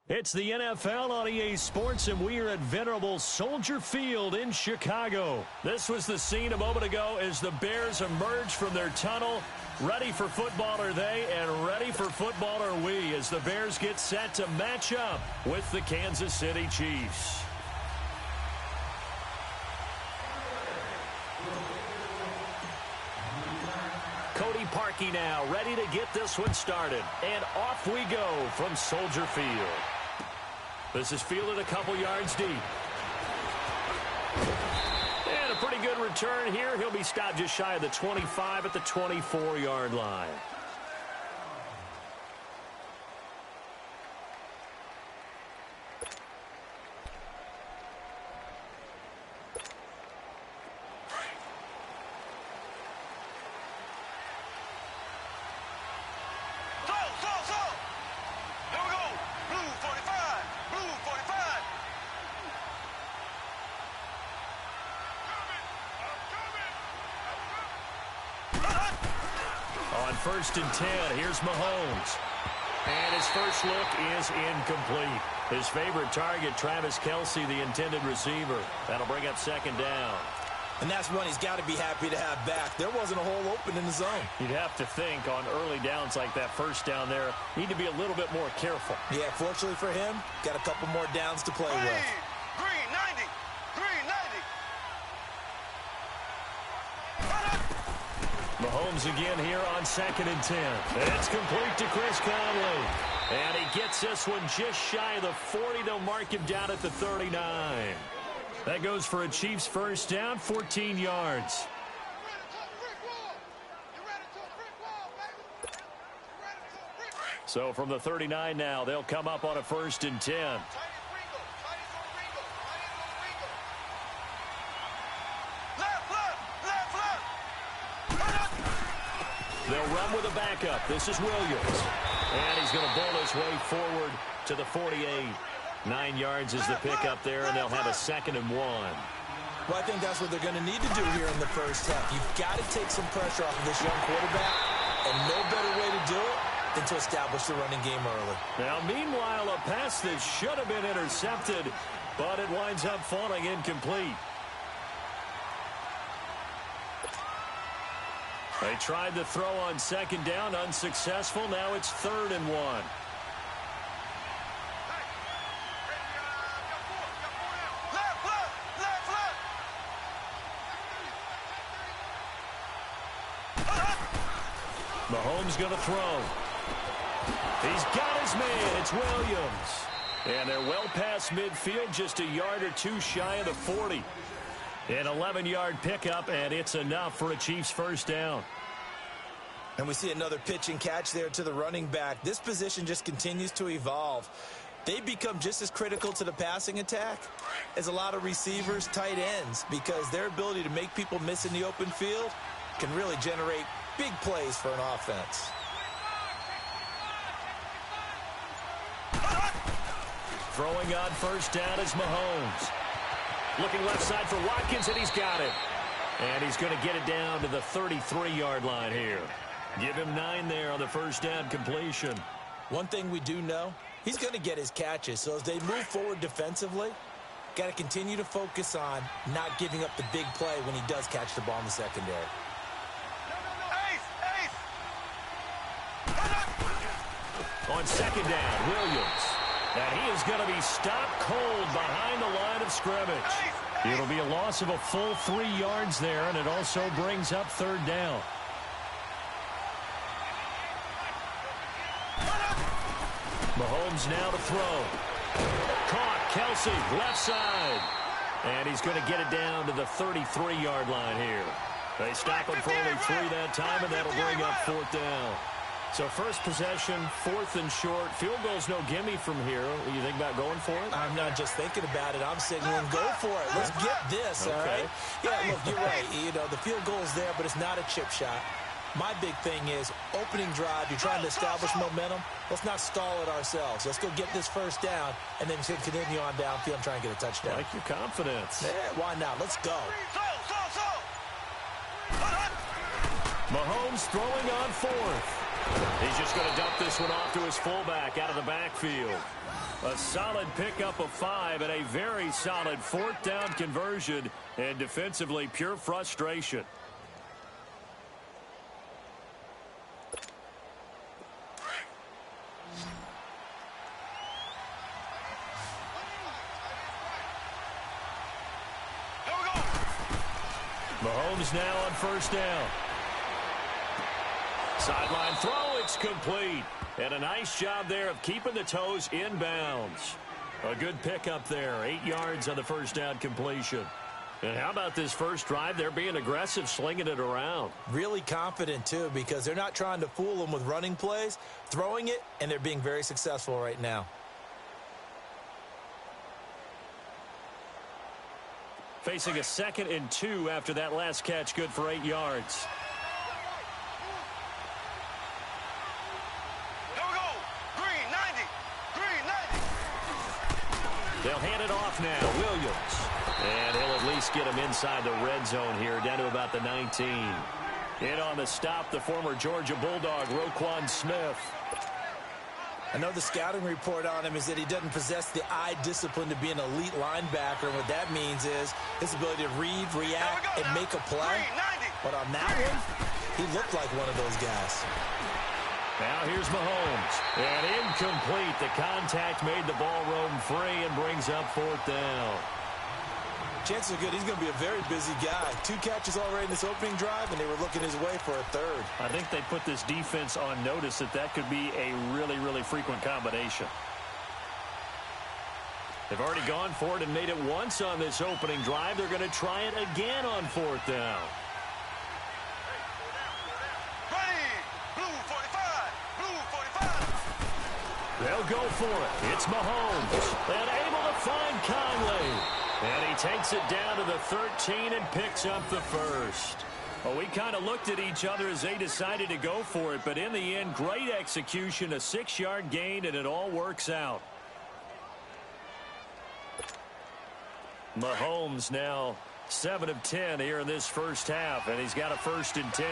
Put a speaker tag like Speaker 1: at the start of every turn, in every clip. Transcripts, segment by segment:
Speaker 1: It's the NFL on EA Sports, and we are at venerable Soldier Field in Chicago. This was the scene a moment ago as the Bears emerged from their tunnel. Ready for football are they, and ready for football are we, as the Bears get set to match up with the Kansas City Chiefs. Cody Parkey now, ready to get this one started. And off we go from Soldier Field. This is fielded a couple yards deep. And a pretty good return here. He'll be stopped just shy of the 25 at the 24-yard line. First and 10, here's Mahomes. And his first look is incomplete. His favorite target, Travis Kelce, the intended receiver. That'll bring up second down.
Speaker 2: And that's one he's got to be happy to have back. There wasn't a hole open in the zone.
Speaker 1: You'd have to think on early downs like that first down there, need to be a little bit more careful.
Speaker 2: Yeah, fortunately for him, got a couple more downs to play with.
Speaker 3: Green 90. Green 90.
Speaker 1: Mahomes again here on second and 10. It's complete to Chris Conley. And he gets this one just shy of the 40. They'll mark him down at the 39. That goes for a Chiefs first down, 14 yards. So from the 39 now, they'll come up on a first and 10. They'll run with a backup. This is Williams. And he's going to bowl his way forward to the 48. 9 yards is the pickup there, and they'll have a second and 1.
Speaker 2: Well, I think that's what they're going to need to do here in the first half. You've got to take some pressure off of this young quarterback, and no better way to do it than to establish the running game early. Now,
Speaker 1: meanwhile, a pass that should have been intercepted, but it winds up falling incomplete. They tried to throw on second down, unsuccessful. Now it's third and 1. Mahomes going to throw. He's got his man. It's Williams. And they're well past midfield, just a yard or two shy of the 40. An 11-yard pickup, and it's enough for a Chiefs first down.
Speaker 2: And we see another pitch and catch there to the running back. This position just continues to evolve. They become just as critical to the passing attack as a lot of receivers, tight ends, because their ability to make people miss in the open field can really generate big plays for an offense.
Speaker 1: Throwing on first down is Mahomes. Looking left side for Watkins, and he's got it. And he's going to get it down to the 33-yard line here. Give him 9 there on the first down completion.
Speaker 2: One thing we do know, he's going to get his catches. So as they move forward defensively, got to continue to focus on not giving up the big play when he does catch the ball in the secondary.
Speaker 1: On second down, Williams. And he is going to be stopped cold behind the line of scrimmage. It'll be a loss of a full 3 yards there, and it also brings up third down. Mahomes now to throw. Caught, Kelce, left side. And he's going to get it down to the 33-yard line here. They stop him for only 3 that time, and that'll bring up fourth down. So first possession, fourth and short. Field goal's no gimme from here. What do you think about going for it?
Speaker 2: I'm not just thinking about it. I'm signaling, go for it. Let's get this, all right? Yeah, look, you're right. You know, the field goal's there, but it's not a chip shot. My big thing is opening drive. You're trying to establish momentum. Let's not stall it ourselves. Let's go get this first down, and then continue on downfield and try and get a touchdown.
Speaker 1: Like your confidence.
Speaker 2: Yeah, why not? Let's go.
Speaker 1: Mahomes throwing on fourth. He's just going to dump this one off to his fullback out of the backfield. A solid pickup of 5 and a very solid 4th down conversion, and defensively pure frustration. Mahomes now on 1st down. Sideline throw, it's complete. And a nice job there of keeping the toes inbounds. A good pickup there, 8 yards on the 1st down completion. And how about this first drive? They're being aggressive, slinging it around.
Speaker 2: Really confident, too, because they're not trying to fool them with running plays, throwing it, and they're being very successful right now.
Speaker 1: Facing a 2nd and 2 after that last catch, good for 8 yards. They'll hand it off now. Williams. And he'll at least get him inside the red zone here, down to about the 19. In on the stop, the former Georgia Bulldog, Roquan Smith.
Speaker 2: I know the scouting report on him is that he doesn't possess the eye discipline to be an elite linebacker. And what that means is his ability to read, react, and make a play. But on that one, he looked like one of those guys.
Speaker 1: Now here's Mahomes. And incomplete. The contact made the ball roam free and brings up 4th down.
Speaker 2: Chances are good he's going to be a very busy guy. 2 catches already in this opening drive, and they were looking his way for a 3rd.
Speaker 1: I think they put this defense on notice that could be a really, really frequent combination. They've already gone for it and made it once on this opening drive. They're going to try it again on 4th down. They'll go for it. It's Mahomes. And able to find Conley. And he takes it down to the 13 and picks up the 1st. Well, we kind of looked at each other as they decided to go for it. But in the end, great execution, a 6-yard gain, and it all works out. Mahomes now 7 of 10 here in this first half. And he's got a 1st and 10.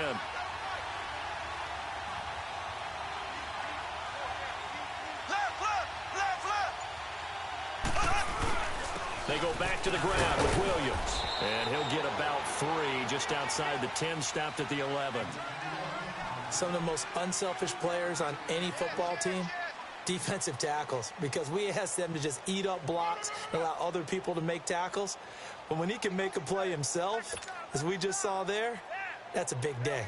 Speaker 1: They go back to the ground with Williams. And he'll get about 3 just outside the 10, stopped at the 11.
Speaker 2: Some of the most unselfish players on any football team, defensive tackles, because we ask them to just eat up blocks and allow other people to make tackles. But when he can make a play himself, as we just saw there, that's a big day.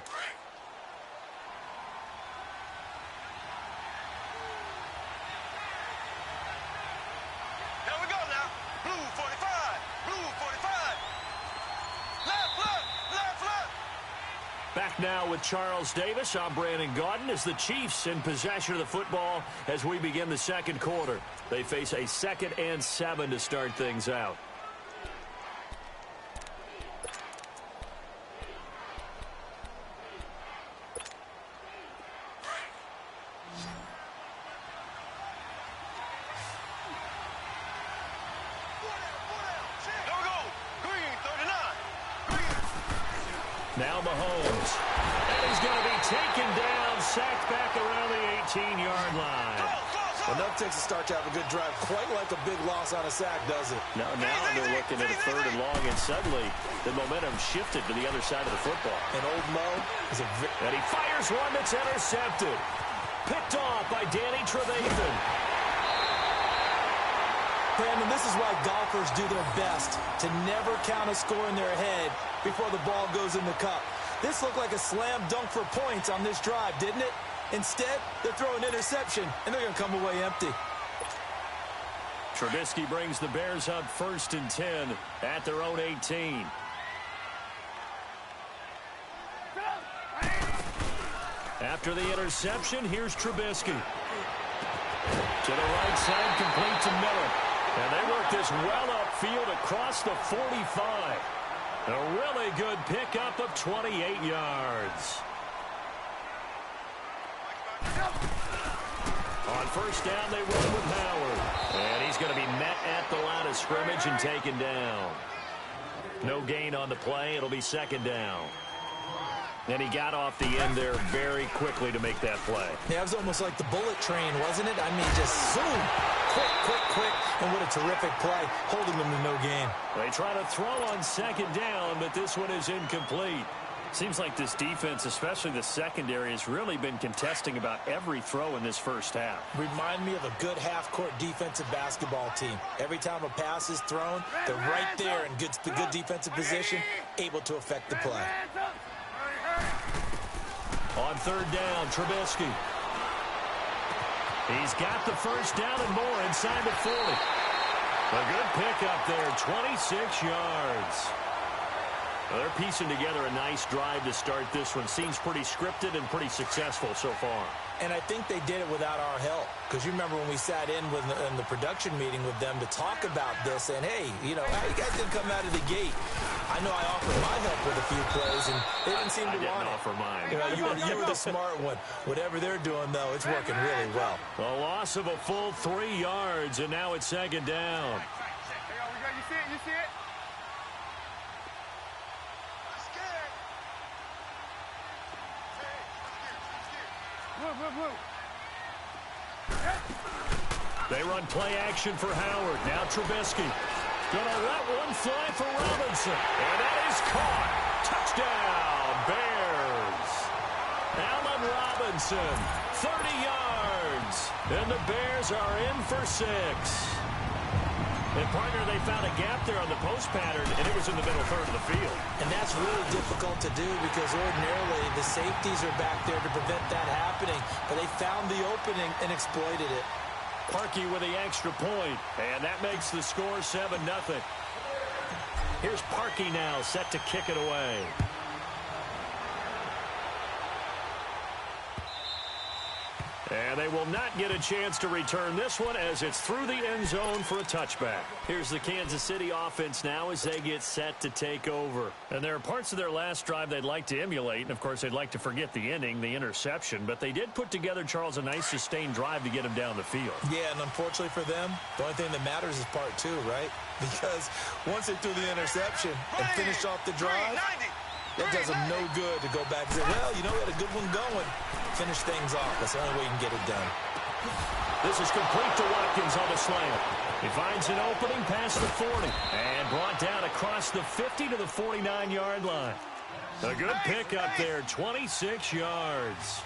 Speaker 1: Back now with Charles Davis. I'm Brandon Gaudin as the Chiefs in possession of the football as we begin the 2nd quarter. They face a 2nd and 7 to start things out. Now Mahomes. And he's going to be taken down, sacked back around the 18-yard line.
Speaker 2: Enough takes a start to have a good drive, quite like a big loss on a sack, does it?
Speaker 1: Now they're looking at a 3rd and long, and suddenly the momentum shifted to the other side of the football.
Speaker 2: And old Mo is
Speaker 1: and he fires one that's intercepted. Picked off by Danny Trevathan.
Speaker 2: Brandon, this is why golfers do their best to never count a score in their head before the ball goes in the cup. This looked like a slam dunk for points on this drive, didn't it? Instead, they throw an interception, and they're going to come away empty.
Speaker 1: Trubisky brings the Bears up 1st and 10 at their own 18. After the interception, here's Trubisky. To the right side, complete to Miller. And they work this well upfield across the 45. A really good pickup of 28 yards. On 1st down, they run with Howard. And he's going to be met at the line of scrimmage and taken down. No gain on the play. It'll be 2nd down. And he got off the end there very quickly to make that play.
Speaker 2: Yeah, it was almost like the bullet train, wasn't it? I mean, just zoom. Quick. And what a terrific play, holding them to no gain.
Speaker 1: They try to throw on second down, but this one is incomplete. Seems like this defense, especially the secondary, has really been contesting about every throw in this first half.
Speaker 2: Remind me of a good half-court defensive basketball team. Every time a pass is thrown, they're right there in the good defensive position, able to affect the play.
Speaker 1: On third down, Trubisky. He's got the first down and more inside the 40. A good pickup there, 26 yards. Well, they're piecing together a nice drive to start this one. Seems pretty scripted and pretty successful so far.
Speaker 2: And I think they did it without our help. Because you remember when we sat in the production meeting with them to talk about this. And, hey, you know, you guys didn't come out of the gate. I know I offered my help with a few plays, and they didn't seem to want it.
Speaker 1: I didn't offer mine.
Speaker 2: You know, you were the smart one. Whatever they're doing, though, it's working really well.
Speaker 1: A loss of a full 3 yards, and now it's second down.
Speaker 3: You see it? You see it?
Speaker 1: They run play action for Howard. Now Trubisky. Gonna let one fly for Robinson. And that is caught. Touchdown, Bears. Allen Robinson, 30 yards. And the Bears are in for 6. And, partner, they found a gap there on the post pattern, and it was in the middle third of the field.
Speaker 2: And that's really difficult to do because ordinarily the safeties are back there to prevent that happening. But they found the opening and exploited it.
Speaker 1: Parkey with the extra point, and that makes the score 7-0. Here's Parkey now, set to kick it away. And they will not get a chance to return this one as it's through the end zone for a touchback. Here's the Kansas City offense now as they get set to take over. And there are parts of their last drive they'd like to emulate. And, of course, they'd like to forget the ending, the interception. But they did put together, Charles, a nice sustained drive to get them down the field.
Speaker 2: Yeah, and unfortunately for them, the only thing that matters is part 2, right? Because once they threw the interception and finished off the drive, that does them no good to go back and say, well, you know, we had a good one going. Finish things off. That's the only way you can get it done.
Speaker 1: This is complete to Watkins on the slant. He finds an opening past the 40 and brought down across the 50 to the 49-yard line. A good pickup there, 26 yards.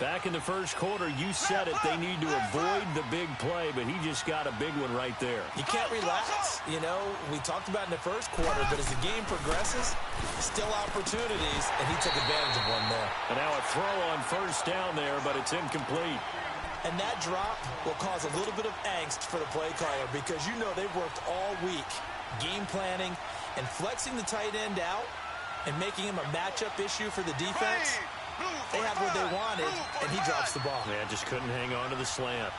Speaker 1: Back in the first quarter, you said it, they need to avoid the big play, but he just got a big one right there.
Speaker 2: You can't relax. You know, we talked about in the first quarter, but as the game progresses, still opportunities, and he took advantage of one there.
Speaker 1: And now a throw on first down there, but it's incomplete.
Speaker 2: And that drop will cause a little bit of angst for the play caller because you know they've worked all week game planning and flexing the tight end out and making him a matchup issue for the defense. They had what they wanted, and he drops the ball.
Speaker 1: Man, just couldn't hang on to the slant.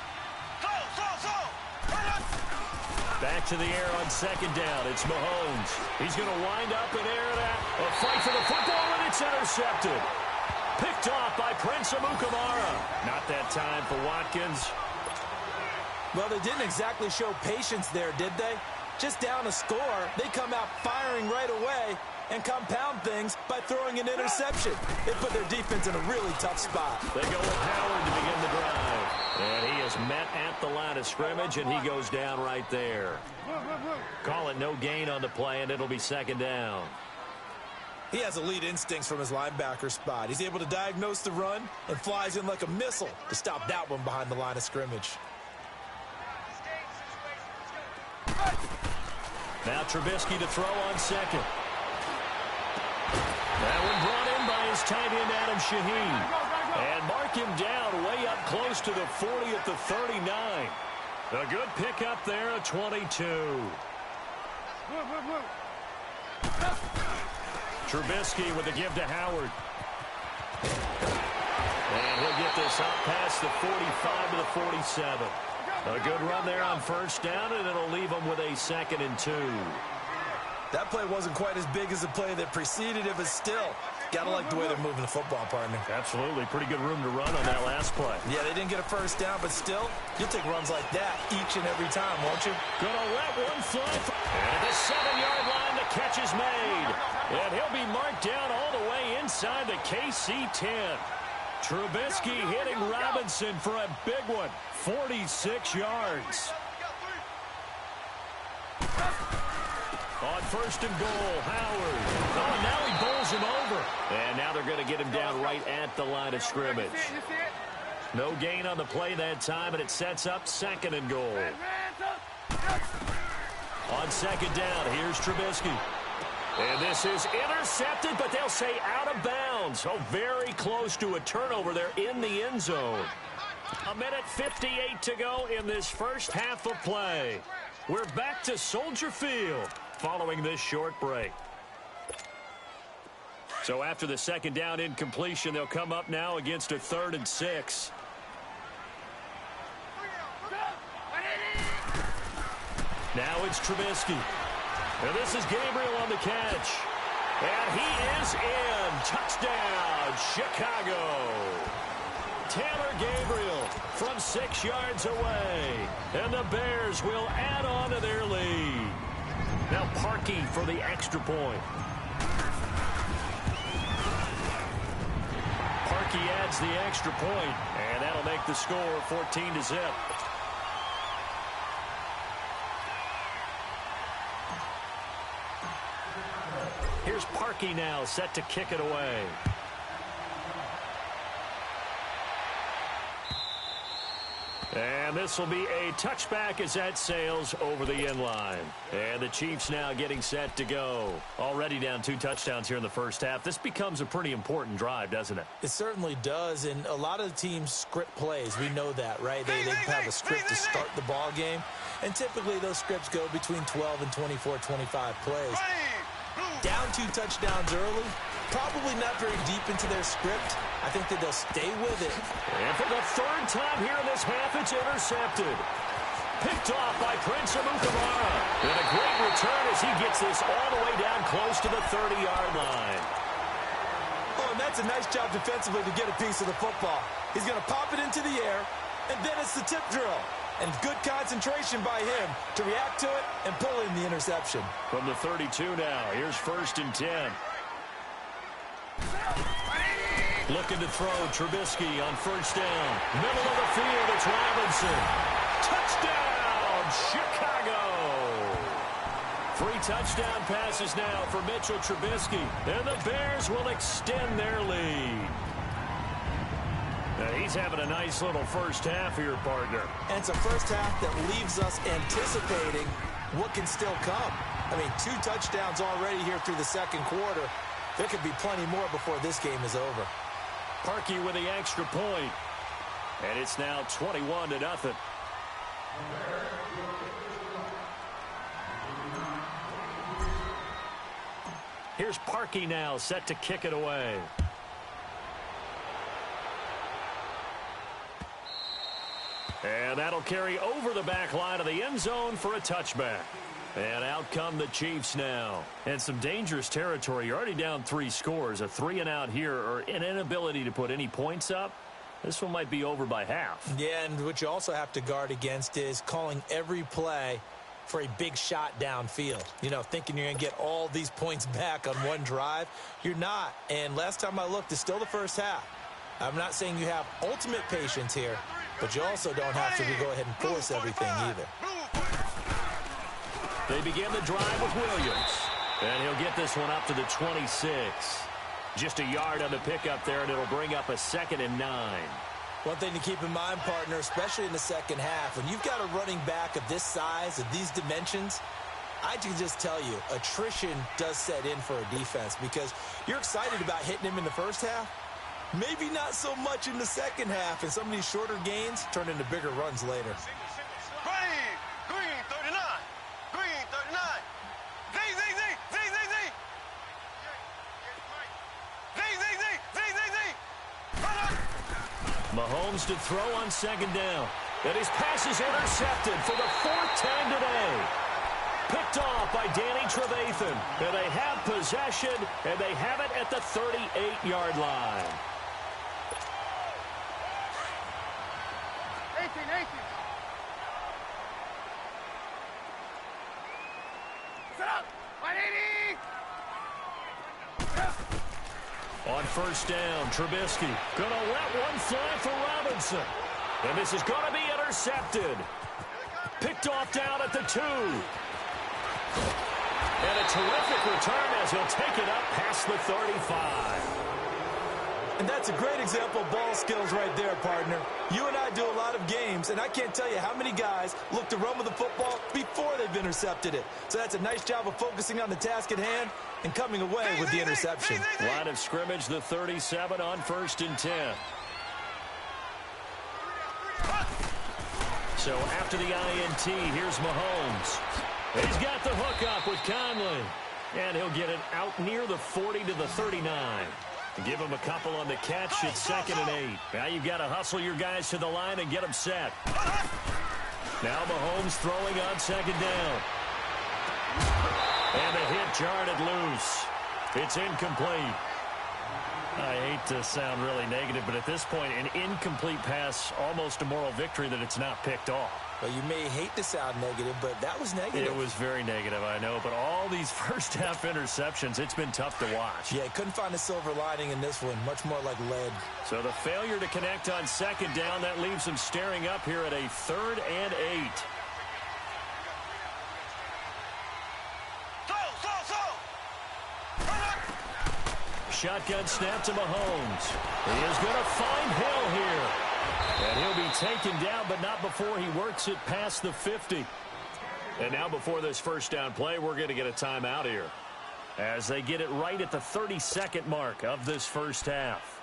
Speaker 1: Back to the air on second down. It's Mahomes. He's going to wind up and air that. A fight for the football, and it's intercepted. Picked off by Prince Amukamara. Not that time for Watkins.
Speaker 2: Well, they didn't exactly show patience there, did they? Just down a score, they come out firing right away and compound things by throwing an interception. They put their defense in a really tough spot.
Speaker 1: They go with Howard to begin the drive. And he is met at the line of scrimmage, and he goes down right there. Call it no gain on the play, and it'll be second down.
Speaker 2: He has elite instincts from his linebacker spot. He's able to diagnose the run and flies in like a missile to stop that one behind the line of scrimmage.
Speaker 1: Now Trubisky to throw on second. That one brought in by his tight end, Adam Shaheen. And mark him down way up close to the 40 at the 39. A good pickup there at 22. Trubisky with a give to Howard. And he'll get this up past the 45 to the 47. A good run there on first down, and it'll leave him with a 2nd and 2.
Speaker 2: That play wasn't quite as big as the play that preceded it, but still, gotta like the way they're moving the football, partner.
Speaker 1: Absolutely. Pretty good room to run on that last play.
Speaker 2: Yeah, they didn't get a first down, but still, you'll take runs like that each and every time, won't you?
Speaker 1: Gonna let one fly. And at the 7-yard line, the catch is made. And he'll be marked down all the way in inside the KC 10. Trubisky hitting Robinson for a big one. 46 yards. On first and goal, Howard. Oh, and now he bowls him over. And now they're going to get him down right at the line of scrimmage. No gain on the play that time, and it sets up second and goal. On second down, here's Trubisky. And this is intercepted, but they'll say out of bounds. Oh, very close to a turnover there in the end zone. 1:58 to go in this first half of play. We're back to Soldier Field following this short break. So after the second down incompletion, they'll come up now against a 3rd and 6. Now it's Trubisky. And this is Gabriel on the catch. And he is in. Touchdown, Chicago. Taylor Gabriel from 6 yards away. And the Bears will add on to their lead. Now Parkey for the extra point. Parkey adds the extra point, and that'll make the score 14-0. Here's Parkey now, set to kick it away. And this will be a touchback as that sails over the end line. And the Chiefs now getting set to go. Already down 2 touchdowns here in the first half. This becomes a pretty important drive, doesn't it?
Speaker 2: It certainly does, and a lot of the teams script plays. We know that, right? They have a script to start the ball game, and typically those scripts go between 12 and 24, 25 plays. Down 2 touchdowns early, probably not very deep into their script. I think that they'll stay with it.
Speaker 1: And for the 3rd time here in this half, it's intercepted. Picked off by Prince Amukamara. And a great return as he gets this all the way down close to the 30-yard line.
Speaker 2: Oh, and that's a nice job defensively to get a piece of the football. He's going to pop it into the air, and then it's the tip drill. And good concentration by him to react to it and pull in the interception.
Speaker 1: From the 32 now, here's 1st and 10. Looking to throw, Trubisky on 1st down. Middle of the field, it's Robinson. Touchdown, Chicago! 3 touchdown passes now for Mitchell Trubisky. And the Bears will extend their lead. Now he's having a nice little first half here, partner.
Speaker 2: And it's a first half that leaves us anticipating what can still come. I mean, 2 touchdowns already here through the second quarter. There could be plenty more before this game is over.
Speaker 1: Parkey with the extra point. And it's now 21-0. Here's Parkey now, set to kick it away. And that'll carry over the back line of the end zone for a touchback. And out come the Chiefs now. And some dangerous territory. You're already down 3 scores. A 3-and-out here, or an inability to put any points up. This one might be over by half.
Speaker 2: Yeah, and what you also have to guard against is calling every play for a big shot downfield. You know, thinking you're going to get all these points back on one drive. You're not. And last time I looked, it's still the first half. I'm not saying you have ultimate patience here, but you also don't have to go ahead and force everything either.
Speaker 1: They begin the drive with Williams. And he'll get this one up to the 26. Just a yard on the pickup there, and it'll bring up a 2nd and 9.
Speaker 2: One thing to keep in mind, partner, especially in the second half, when you've got a running back of this size, of these dimensions, I can just tell you, attrition does set in for a defense because you're excited about hitting him in the first half. Maybe not so much in the second half, and some of these shorter gains turn into bigger runs later.
Speaker 1: Mahomes to throw on 2nd down. And his pass is intercepted for the 4th time today. Picked off by Danny Trevathan. And they have possession, and they have it at the 38-yard line.
Speaker 3: 18. Set up. 180.
Speaker 1: On first down, Trubisky going to let one fly for Robinson. And this is going to be intercepted. Picked off down at the 2. And a terrific return as he'll take it up past the 35.
Speaker 2: And that's a great example of ball skills right there, partner. You and I do a lot of games, and I can't tell you how many guys look to run with the football before they've intercepted it. So that's a nice job of focusing on the task at hand and coming away with the interception.
Speaker 1: Line of scrimmage, the 37 on first and 10. So after the INT, here's Mahomes. He's got the hook up with Conley. And he'll get it out near the 40 to the 39. Give him a couple on the catch. It's 2nd and 8. Now you've got to hustle your guys to the line and get them set. Now Mahomes throwing on 2nd down. And the hit jarred it loose. It's incomplete. I hate to sound really negative, but at this point, an incomplete pass, almost a moral victory that it's not picked off.
Speaker 2: Well, you may hate to sound negative, but that was negative.
Speaker 1: It was very negative, I know. But all these first-half interceptions, it's been tough to watch.
Speaker 2: Yeah, couldn't find a silver lining in this one. Much more like lead.
Speaker 1: So the failure to connect on 2nd down, that leaves him staring up here at a 3rd and 8. Shotgun snap to Mahomes. He is going to find Hill here. And he'll be taken down, but not before he works it past the 50. And now before this first down play, we're going to get a timeout here, as they get it right at the 32nd mark of this first half.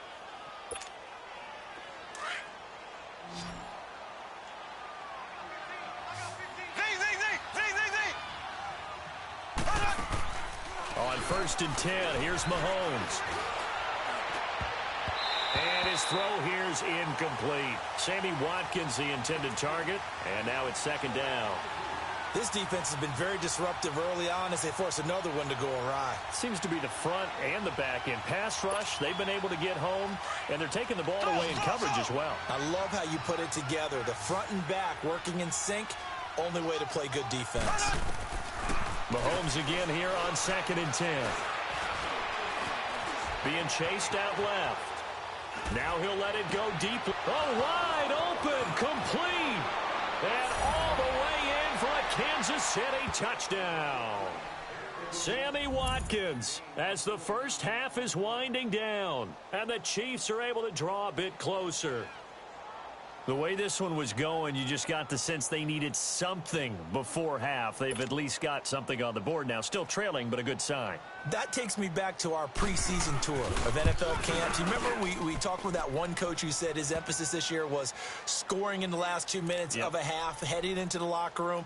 Speaker 1: On 1st and 10, here's Mahomes. And his throw here's incomplete. Sammy Watkins, the intended target, and now it's 2nd down.
Speaker 2: This defense has been very disruptive early on as they force another one to go awry.
Speaker 1: Seems to be the front and the back end. Pass rush, they've been able to get home, and they're taking the ball away in coverage as well.
Speaker 2: I love how you put it together. The front and back working in sync, only way to play good defense.
Speaker 1: Mahomes again here on 2nd and 10. Being chased out left. Now he'll let it go deep. Oh, wide open, complete. And all the way in for a Kansas City touchdown. Sammy Watkins, as the first half is winding down, and the Chiefs are able to draw a bit closer. The way this one was going, you just got the sense they needed something before half. They've at least got something on the board now. Still trailing, but a good sign.
Speaker 2: That takes me back to our preseason tour of NFL camps. You remember we talked with that one coach who said his emphasis this year was scoring in the last 2 minutes of a half, heading into the locker room.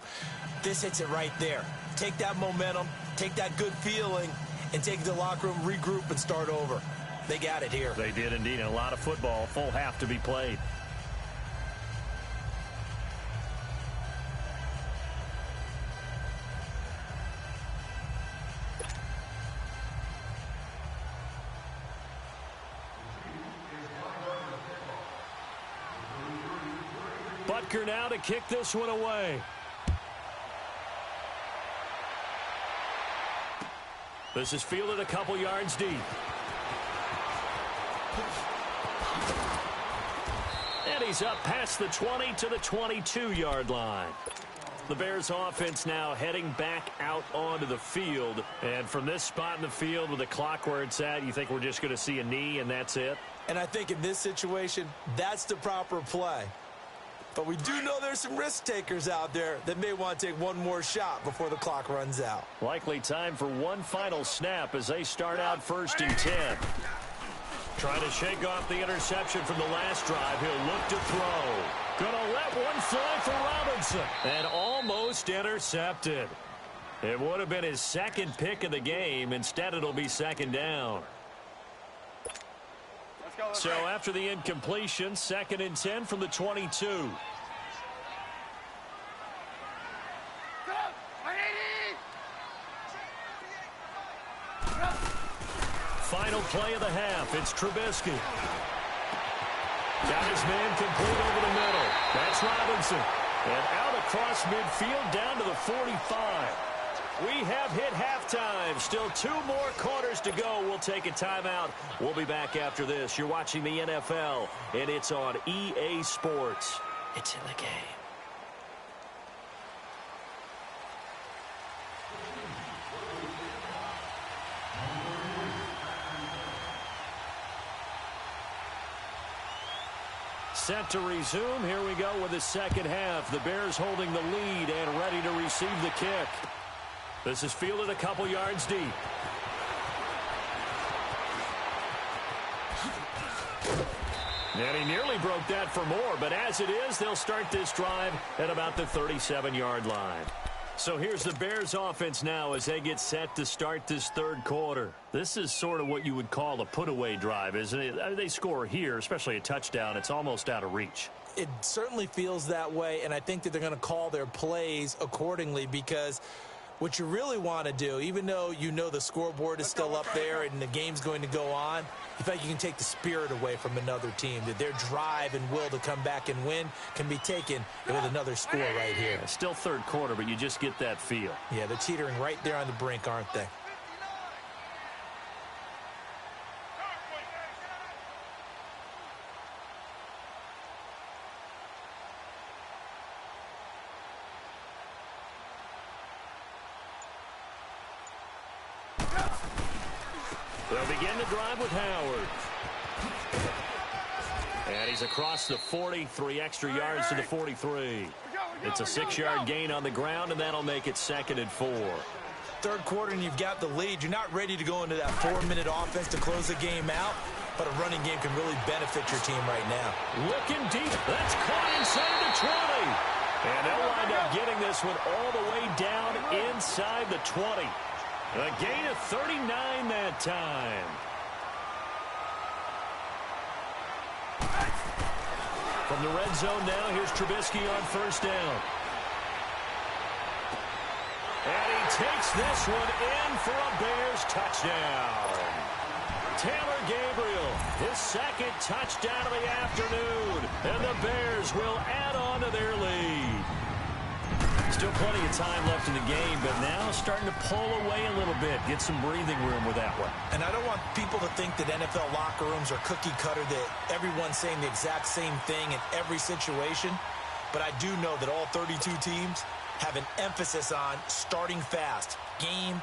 Speaker 2: This hits it right there. Take that momentum, take that good feeling, and take it to the locker room, regroup, and start over. They got it here.
Speaker 1: They did indeed. And a lot of football, full half to be played. Butker now to kick this one away. This is fielded a couple yards deep. And he's up past the 20 to the 22-yard line. The Bears offense now heading back out onto the field. And from this spot in the field with the clock where it's at, you think we're just going to see a knee and that's it?
Speaker 2: And I think in this situation, that's the proper play. But we do know there's some risk takers out there that may want to take one more shot before the clock runs out.
Speaker 1: Likely time for one final snap as they start out 1st and 10. Trying to shake off the interception from the last drive. He'll look to throw. Gonna let one fly for Robinson. And almost intercepted. It would have been his 2nd pick of the game. Instead, it'll be 2nd down. So after the incompletion, 2nd and 10 from the 22. Final play of the half. It's Trubisky. Got his man complete over the middle. That's Robinson. And out across midfield down to the 45. We have hit halftime. Still 2 more quarters to go. We'll take a timeout. We'll be back after this. You're watching the NFL, and it's on EA Sports. It's in the game. Set to resume. Here we go with the second half. The Bears holding the lead and ready to receive the kick. This is fielded a couple yards deep. And he nearly broke that for more, but as it is, they'll start this drive at about the 37-yard line. So here's the Bears offense now as they get set to start this third quarter. This is sort of what you would call a put-away drive, isn't it? They score here, especially a touchdown. It's almost out of reach.
Speaker 2: It certainly feels that way, and I think that they're going to call their plays accordingly because what you really want to do, even though you know the scoreboard is still up there and the game's going to go on, you feel like you can take the spirit away from another team, that their drive and will to come back and win can be taken with another score right here.
Speaker 1: Yeah, still third quarter, but you just get that feel.
Speaker 2: Yeah, they're teetering right there on the brink, aren't they?
Speaker 1: They'll begin the drive with Howard. And he's across the 40, 3 extra yards to the 43. It's a 6-yard gain on the ground, and that'll make it 2nd and 4.
Speaker 2: Third quarter, and you've got the lead. You're not ready to go into that 4-minute offense to close the game out, but a running game can really benefit your team right now.
Speaker 1: Looking deep. That's caught inside the 20. And they'll wind up getting this one all the way down inside the 20. A gain of 39 that time. From the red zone now, here's Trubisky on first down. And he takes this one in for a Bears touchdown. Taylor Gabriel, his 2nd touchdown of the afternoon. And the Bears will add on to their lead. Still plenty of time left in the game, but now starting to pull away a little bit. Get some breathing room with that one.
Speaker 2: And I don't want people to think that NFL locker rooms are cookie cutter, that everyone's saying the exact same thing in every situation. But I do know that all 32 teams have an emphasis on starting fast. Game,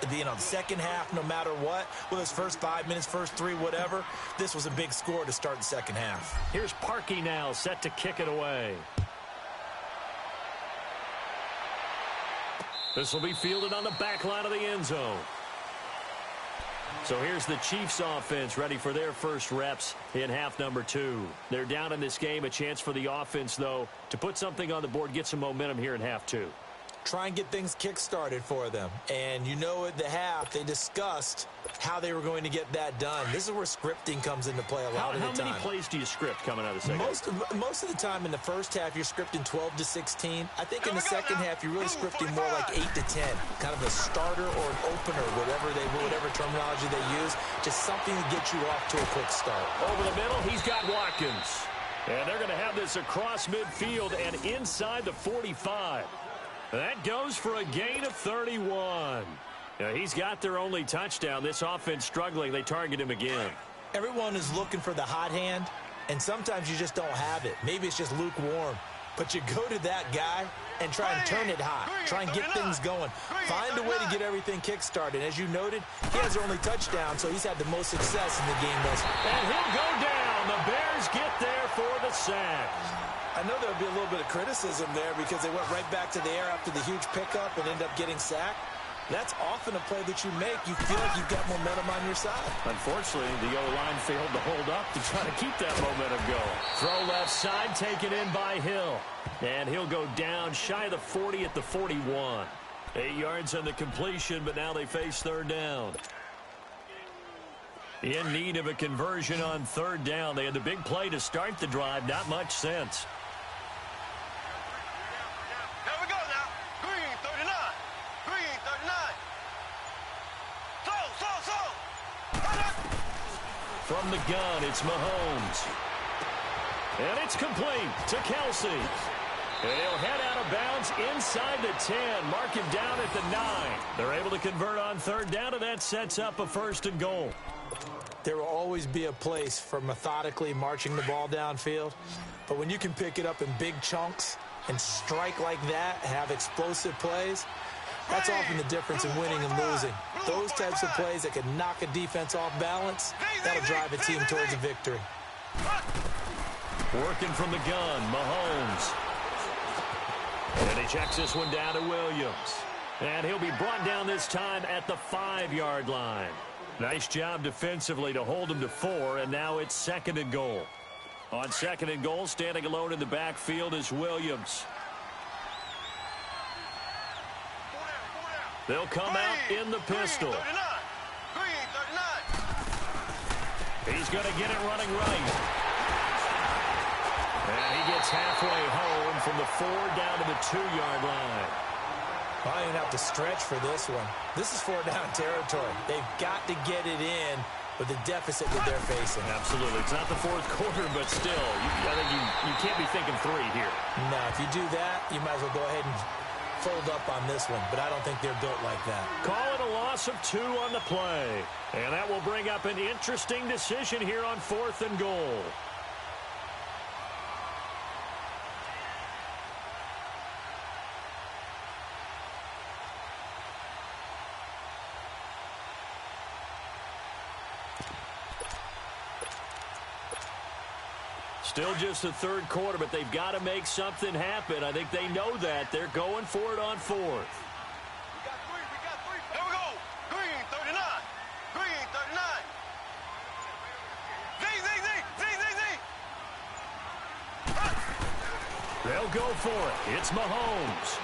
Speaker 2: the second half, no matter what. Well, his first 5 minutes, first 3, whatever. This was a big score to start the second half.
Speaker 1: Here's Parkey now, set to kick it away. This will be fielded on the back line of the end zone. So here's the Chiefs offense ready for their first reps in half number 2. They're down in this game. A chance for the offense, though, to put something on the board, get some momentum here in half 2.
Speaker 2: Try and get things kick-started for them. And you know at the half, they discussed how they were going to get that done. This is where scripting comes into play a lot of the time.
Speaker 1: How many plays do you script coming out of the second half?
Speaker 2: Most of the time in the first half, you're scripting 12 to 16. I think in the second half, you're really scripting more like 8 to 10. Kind of a starter or an opener, whatever terminology they use. Just something to get you off to a quick start.
Speaker 1: Over the middle, he's got Watkins. And they're going to have this across midfield and inside the 45. That goes for a gain of 31. He's got their only touchdown. This offense struggling. They target him again.
Speaker 2: Everyone is looking for the hot hand, and sometimes you just don't have it. Maybe it's just lukewarm. But you go to that guy and try and turn it hot. Try and get things going. Find a way to get everything kick-started. As you noted, he has their only touchdown, so he's had the most success in the game thus far.
Speaker 1: And he'll go down. The Bears get there for the sack.
Speaker 2: I know there'll be a little bit of criticism there because they went right back to the air after the huge pickup and ended up getting sacked. That's often a play that you make. You feel like you've got momentum on your side.
Speaker 1: Unfortunately, the O-line failed to hold up to try to keep that momentum going. Throw left side, taken in by Hill. And he'll go down shy of the 40 at the 41. 8 yards on the completion, but now they face third down. In need of a conversion on third down. They had the big play to start the drive. Not much sense.
Speaker 3: There we go now. Green, 39. Green, 39.
Speaker 1: From the gun, it's Mahomes. And it's complete to Kelsey. And he'll head out of bounds inside the 10. Mark him down at the 9. They're able to convert on third down, and that sets up a 1st and goal.
Speaker 2: There will always be a place for methodically marching the ball downfield. But when you can pick it up in big chunks and strike like that, have explosive plays, that's often the difference in winning and losing. Those types of plays that can knock a defense off balance, that'll drive a team towards a victory.
Speaker 1: Working from the gun, Mahomes. And he checks this one down to Williams. And he'll be brought down this time at the 5-yard line. Nice job defensively to hold him to 4, and now it's 2nd and goal. On 2nd and goal, standing alone in the backfield is Williams. They'll come out in the pistol. He's going to get it running right. And he gets halfway home from the 4 down to the 2-yard line.
Speaker 2: I don't even have to stretch for this one. This is 4-down territory. They've got to get it in with the deficit that they're facing.
Speaker 1: Absolutely. It's not the 4th quarter, but still, I think you can't be thinking 3 here.
Speaker 2: No, if you do that, you might as well go ahead and fold up on this one, but I don't think they're built like that.
Speaker 1: Call it a loss of 2 on the play. And that will bring up an interesting decision here on 4th and goal. Still just the 3rd quarter, but they've got to make something happen. I think they know that. They're going for it on 4th.
Speaker 3: We got 3. Here we go. Green, 39. Green, 39. Z.
Speaker 1: They'll go for it. It's Mahomes.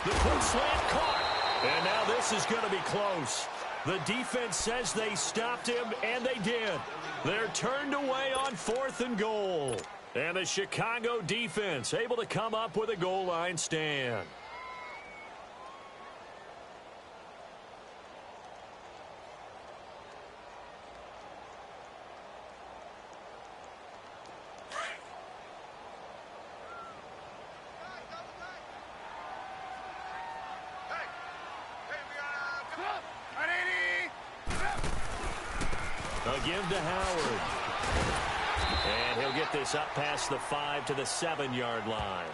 Speaker 1: The quick slant caught. And now this is going to be close. The defense says they stopped him, and they did. They're turned away on 4th and goal. And the Chicago defense able to come up with a goal line stand. A give to Howard. And he'll get this up past the 5 to the 7-yard line.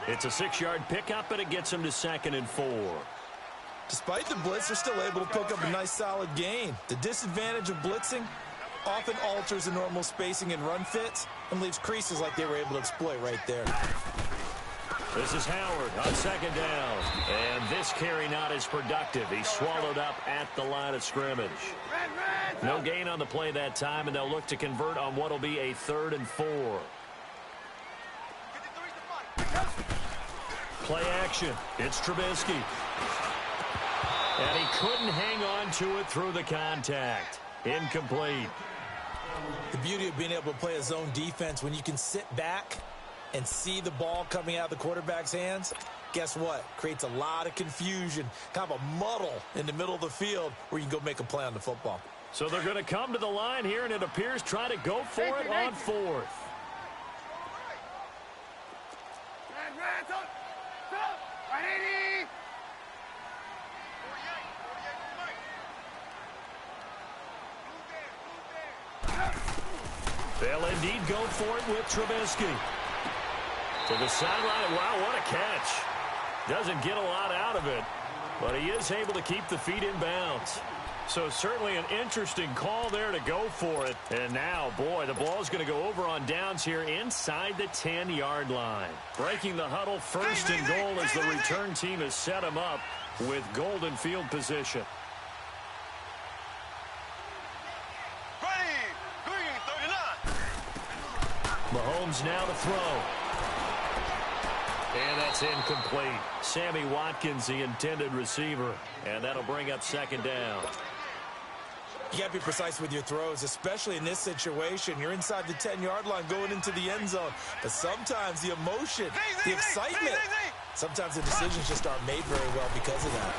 Speaker 1: It's a 6-yard pickup, and it gets him to 2nd and 4.
Speaker 2: Despite the blitz, they're still able to pick up a nice solid gain. The disadvantage of blitzing often alters the normal spacing and run fits and leaves creases like they were able to exploit right there.
Speaker 1: This is Howard on 2nd down. And this carry not as productive. He's swallowed up at the line of scrimmage. No gain on the play that time, and they'll look to convert on what will be a 3rd and 4. Play action. It's Trubisky. And he couldn't hang on to it through the contact. Incomplete.
Speaker 2: The beauty of being able to play a zone defense when you can sit back and see the ball coming out of the quarterback's hands, guess what? Creates a lot of confusion, kind of a muddle in the middle of the field where you can go make a play on the football.
Speaker 1: So they're going to come to the line here, and it appears try to go for it on 4th. They'll indeed go for it with Trubisky. To the sideline. Wow, what a catch. Doesn't get a lot out of it, but he is able to keep the feet in bounds. So certainly an interesting call there to go for it. And now, boy, the ball's going to go over on downs here inside the 10-yard line. Breaking the huddle, 1st and goal as the return team has set him up with golden field position. Mahomes now to throw. And that's incomplete. Sammy Watkins, the intended receiver. And that'll bring up 2nd down.
Speaker 2: You got to be precise with your throws, especially in this situation. You're inside the 10-yard line going into the end zone. But sometimes the emotion, the excitement, sometimes the decisions just aren't made very well because of that.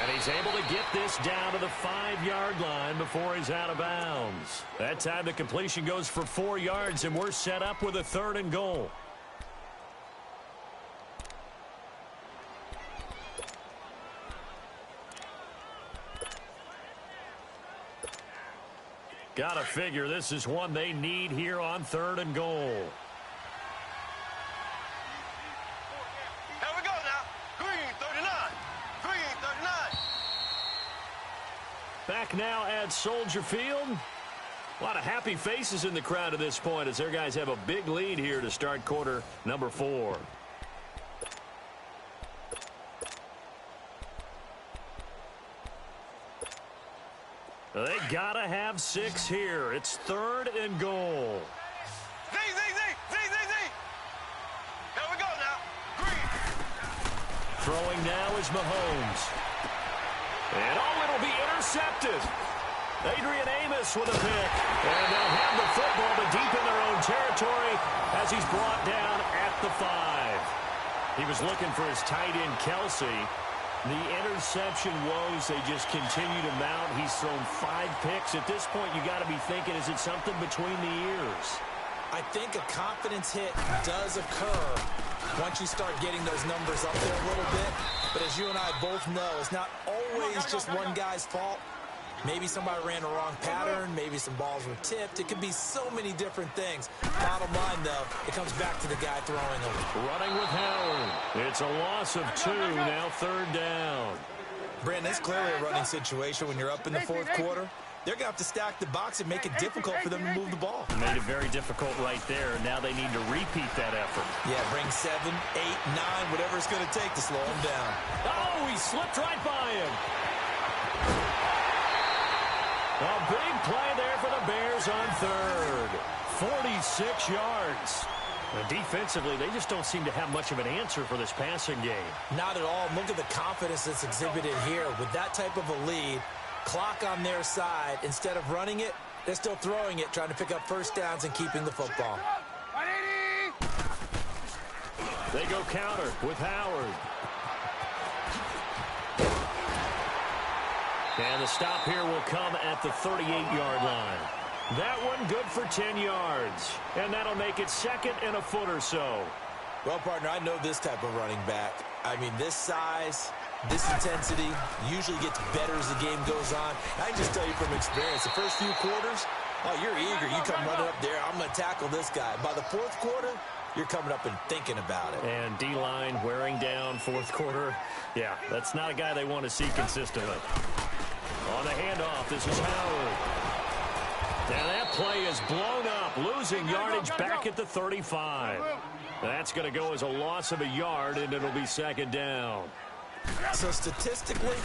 Speaker 1: And he's able to get this down to the 5-yard line before he's out of bounds. That time the completion goes for 4 yards, and we're set up with a 3rd and goal. Gotta figure this is one they need here on 3rd and goal.
Speaker 3: Here we go now. Green 39. Green 39.
Speaker 1: Back now at Soldier Field. A lot of happy faces in the crowd at this point as their guys have a big lead here to start quarter number 4. They gotta have 6 here. It's 3rd and goal.
Speaker 3: Z. Here we go now. Green.
Speaker 1: Throwing now is Mahomes. And it'll be intercepted. Adrian Amos with a pick. And they'll have the football but deep in their own territory as he's brought down at the 5. He was looking for his tight end, Kelsey. The interception woes, they just continue to mount. He's thrown 5 picks. At this point, you got to be thinking, is it something between the ears?
Speaker 2: I think a confidence hit does occur once you start getting those numbers up there a little bit. But as you and I both know, it's not always just one guy's fault. Maybe somebody ran the wrong pattern. Maybe some balls were tipped. It could be so many different things. Bottom line, though, it comes back to the guy throwing them.
Speaker 1: Running with Howard. It's a loss of 2, now 3rd down.
Speaker 2: Brandon, it's clearly a running situation when you're up in the 4th quarter. They're going to have to stack the box and make it difficult for them to move the ball.
Speaker 1: Made it very difficult right there. Now they need to repeat that effort.
Speaker 2: Yeah, bring 7, 8, 9, whatever it's going to take to slow him down.
Speaker 1: Oh, he slipped right by him. A big play there for the Bears on 3rd. 46 yards. Defensively, they just don't seem to have much of an answer for this passing game.
Speaker 2: Not at all. Look at the confidence that's exhibited here. With that type of a lead, clock on their side, instead of running it, they're still throwing it, trying to pick up first downs and keeping the football.
Speaker 1: They go counter with Howard. And the stop here will come at the 38-yard line. That one good for 10 yards. And that'll make it 2nd and a foot or so.
Speaker 2: Well, partner, I know this type of running back. I mean, this size, this intensity usually gets better as the game goes on. I can just tell you from experience, the first few quarters, oh, you're eager. You come running up there, I'm going to tackle this guy. By the 4th quarter, you're coming up and thinking about it.
Speaker 1: And D-line wearing down 4th quarter. Yeah, that's not a guy they want to see consistently. On the handoff, this is Howard. Now that play is blown up, losing yardage back at the 35. That's going to go as a loss of a yard, and it'll be 2nd down.
Speaker 2: So statistically,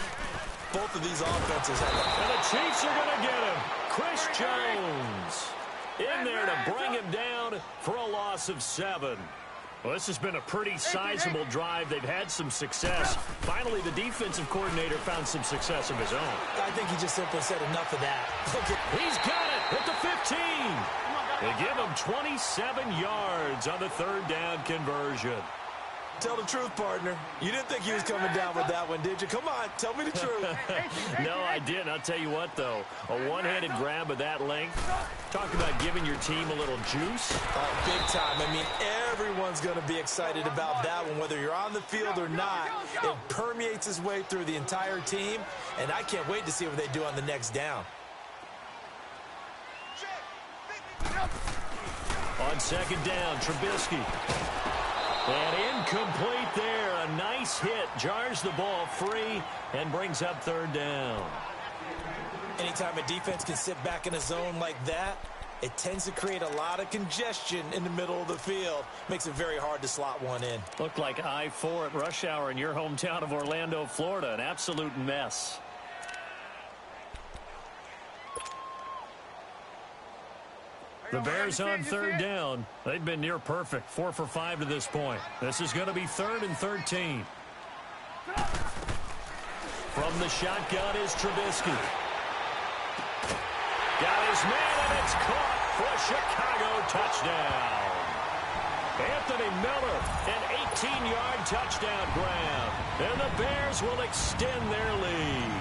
Speaker 2: both of these offenses have
Speaker 1: And the Chiefs are going to get him. Chris Jones in there to bring him down for a loss of 7. Well, this has been a pretty sizable drive. They've had some success. Finally, the defensive coordinator found some success of his own.
Speaker 2: I think he just simply said enough of that.
Speaker 1: He's got it at the 15. They give him 27 yards on the 3rd down conversion.
Speaker 2: Tell the truth, partner. You didn't think he was coming down with that one, did you? Come on, tell me the truth.
Speaker 1: No, I didn't. I'll tell you what, though. A one-handed grab of that length. Talk about giving your team a little juice.
Speaker 2: Oh, big time. I mean, everyone's going to be excited about that one, whether you're on the field or not. It permeates its way through the entire team, and I can't wait to see what they do on the next down.
Speaker 1: On 2nd down, Trubisky. And incomplete there. A nice hit. Jars the ball free and brings up 3rd down.
Speaker 2: Anytime a defense can sit back in a zone like that, it tends to create a lot of congestion in the middle of the field. Makes it very hard to slot one in.
Speaker 1: Looked like I-4 at rush hour in your hometown of Orlando, Florida. An absolute mess. The Bears on 3rd down. They've been near perfect. 4 for 5 to this point. This is going to be 3rd and 13. From the shotgun is Trubisky. Got his man, and it's caught for a Chicago touchdown. Anthony Miller, an 18-yard touchdown grab. And the Bears will extend their lead.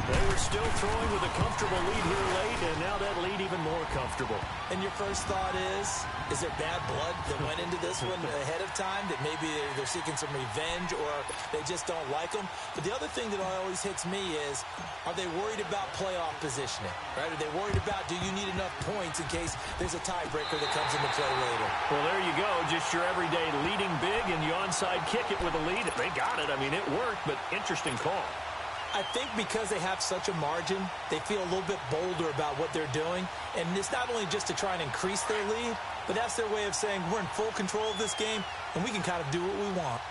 Speaker 1: They were still throwing with a comfortable lead here late, and now that lead even more comfortable.
Speaker 2: And your first thought is there bad blood that went into this one ahead of time, that maybe they're seeking some revenge or they just don't like them? But the other thing that always hits me is, are they worried about playoff positioning? Right? Are they worried about, do you need enough points in case there's a tiebreaker that comes into play later?
Speaker 1: Well, there you go. Just your everyday leading big, and you onside kick it with a lead. They got it. I mean, it worked, but interesting call.
Speaker 2: I think because they have such a margin, they feel a little bit bolder about what they're doing. And it's not only just to try and increase their lead, but that's their way of saying we're in full control of this game, and we can kind of do what we want.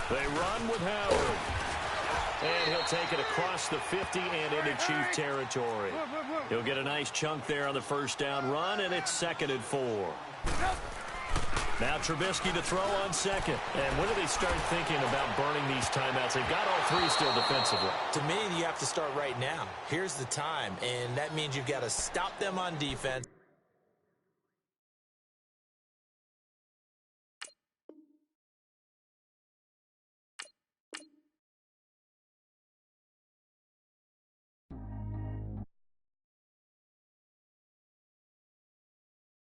Speaker 1: They run with Howard. And he'll take it across the 50 and into Chief territory. He'll get a nice chunk there on the first down run, and it's 2nd and 4. Now Trubisky to throw on second. And when do they start thinking about burning these timeouts? They've got all three still defensively.
Speaker 2: To me, you have to start right now. Here's the time, and that means you've got to stop them on defense.